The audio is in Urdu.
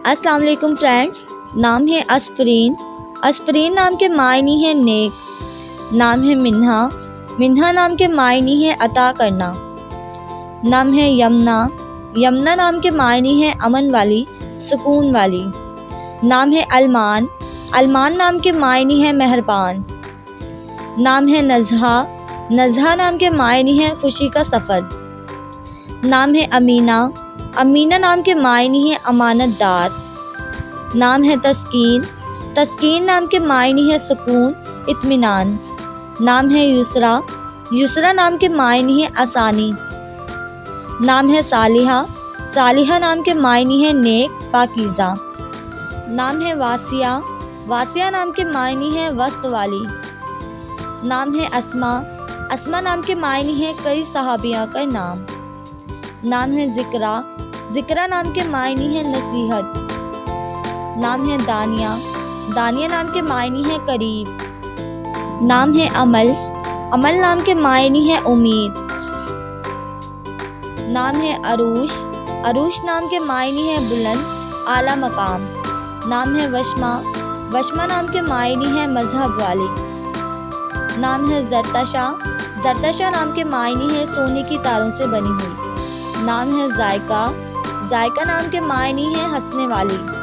السلام علیکم فرینڈس، نام ہے اسفرین۔ اسفرین نام کے معنی ہے نیک۔ نام ہے منہا۔ منہا نام کے معنی ہے عطا کرنا۔ نام ہے یمنا۔ یمنا نام کے معنی ہے امن والی، سکون والی۔ نام ہے المان۔ المان نام کے معنی ہے مہربان۔ نام ہے نزہا۔ نزہا نام کے معنی ہے خوشی کا سفر۔ نام ہے امینہ۔ امینہ نام کے معنی ہے امانت دار۔ نام ہے تسکین۔ تسکین نام کے معنی ہے سکون، اطمینان۔ نام ہے یسریٰ۔ یسریٰ نام کے معنی ہے آسانی۔ نام ہے صالحہ۔ صالحہ نام کے معنی ہے نیک، پاکیزہ۔ نام ہے واسعہ۔ واسعہ نام کے معنی ہے وسط والی۔ نام ہے اسماء۔ اسماء نام کے معنی ہے کئی صحابیہ کا نام۔ نام ہے ذکریٰ۔ ذکریٰ نام کے معنی ہے نصیحت۔ نام ہے دانیہ۔ دانیہ نام کے معنی ہے قریب۔ نام ہے عمل۔ عمل نام کے معنی ہے امید۔ نام ہے عروش۔ عروش نام کے معنی ہے بلند، اعلیٰ مقام۔ نام ہے وشما۔ وشما نام کے معنی ہے مذہب والی۔ نام ہے زرتشا۔ زرتشا نام کے معنی ہے سونے کی تاروں سے بنی ہوئی۔ نام ہے ذائقہ۔ ذائقہ نام کے معنی ہے ہنسنے والی۔